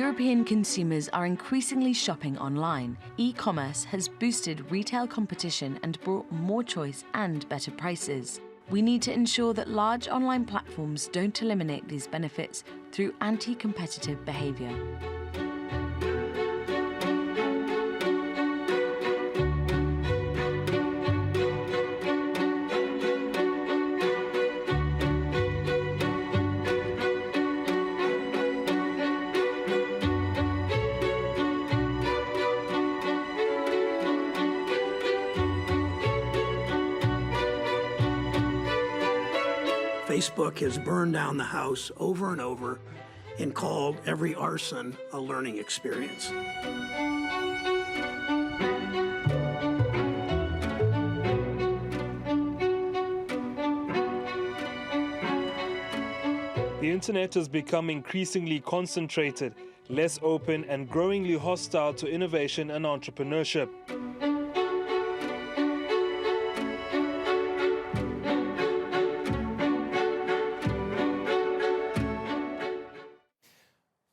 European consumers are increasingly shopping online, e-commerce has boosted retail competition and brought more choice and better prices. We need to ensure that large online platforms don't eliminate these benefits through anti-competitive behaviour. Facebook has burned down the house over and over and called every arson a learning experience. The internet has become increasingly concentrated, less open and growingly hostile to innovation and entrepreneurship.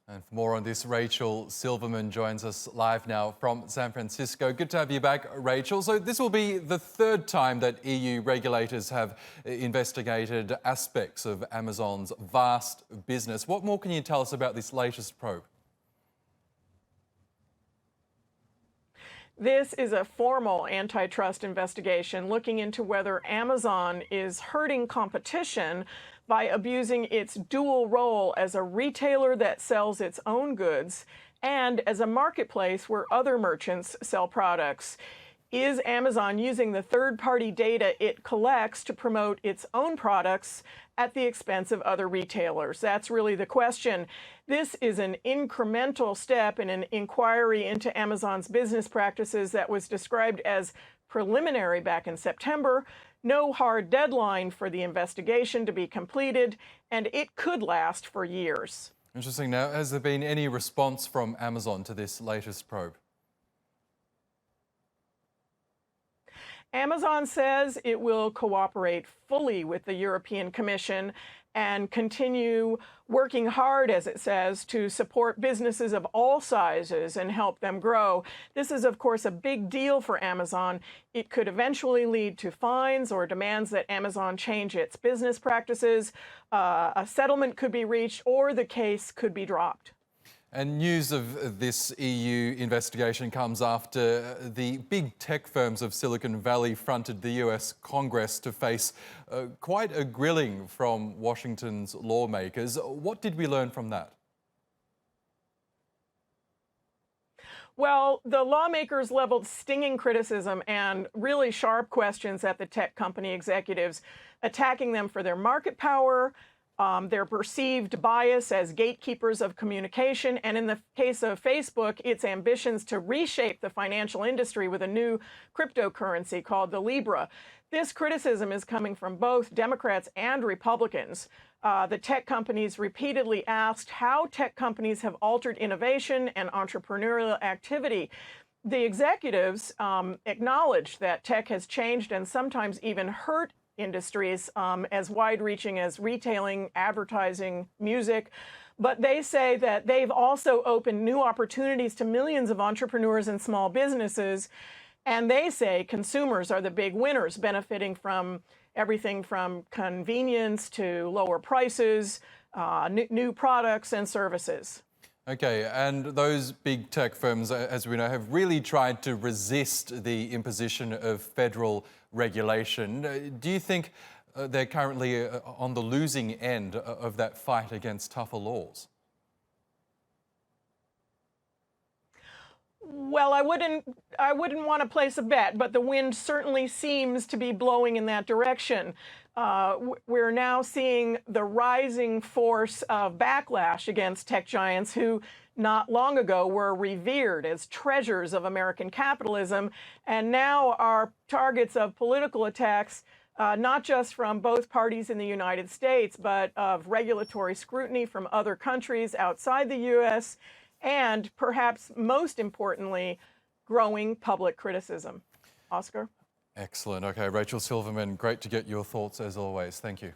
And for more on this, Rachel Silverman joins us live now from San Francisco. Good to have you back, Rachel. So this will be the third time that EU regulators have investigated aspects of Amazon's vast business. What more can you tell us about this latest probe? This is a formal antitrust investigation looking into whether Amazon is hurting competition by abusing its dual role as a retailer that sells its own goods and as a marketplace where other merchants sell products. Is Amazon using the third-party data it collects to promote its own products at the expense of other retailers? That's really the question. This is an incremental step in an inquiry into Amazon's business practices that was described as preliminary back in September. No hard deadline for the investigation to be completed, and it could last for years. Interesting. Now, has there been any response from Amazon to this latest probe? Amazon says it will cooperate fully with the European Commission and continue working hard, as it says, to support businesses of all sizes and help them grow. This is, of course, a big deal for Amazon. It could eventually lead to fines or demands that Amazon change its business practices. A settlement could be reached, or the case could be dropped. And news of this EU investigation comes after the big tech firms of Silicon Valley fronted the US Congress to face quite a grilling from Washington's lawmakers. What did we learn from that? Well, the lawmakers leveled stinging criticism and really sharp questions at the tech company executives, attacking them for their market power, their perceived bias as gatekeepers of communication, and in the case of Facebook, its ambitions to reshape the financial industry with a new cryptocurrency called the Libra. This criticism is coming from both Democrats and Republicans. The tech companies repeatedly asked how tech companies have altered innovation and entrepreneurial activity. The executives acknowledged that tech has changed and sometimes even hurt industries as wide-reaching as retailing, advertising, music. But they say that they've also opened new opportunities to millions of entrepreneurs and small businesses. And they say consumers are the big winners, benefiting from everything from convenience to lower prices, new products and services. Okay, and those big tech firms, as we know, have really tried to resist the imposition of federal regulation. Do you think they're currently on the losing end of that fight against tougher laws? Well, I wouldn't want to place a bet, but the wind certainly seems to be blowing in that direction. We're now seeing the rising force of backlash against tech giants who not long ago were revered as treasures of American capitalism and now are targets of political attacks, not just from both parties in the United States, but of regulatory scrutiny from other countries outside the U.S. and perhaps most importantly, growing public criticism. Oscar? Excellent. Okay, Rachel Silverman, great to get your thoughts as always. Thank you.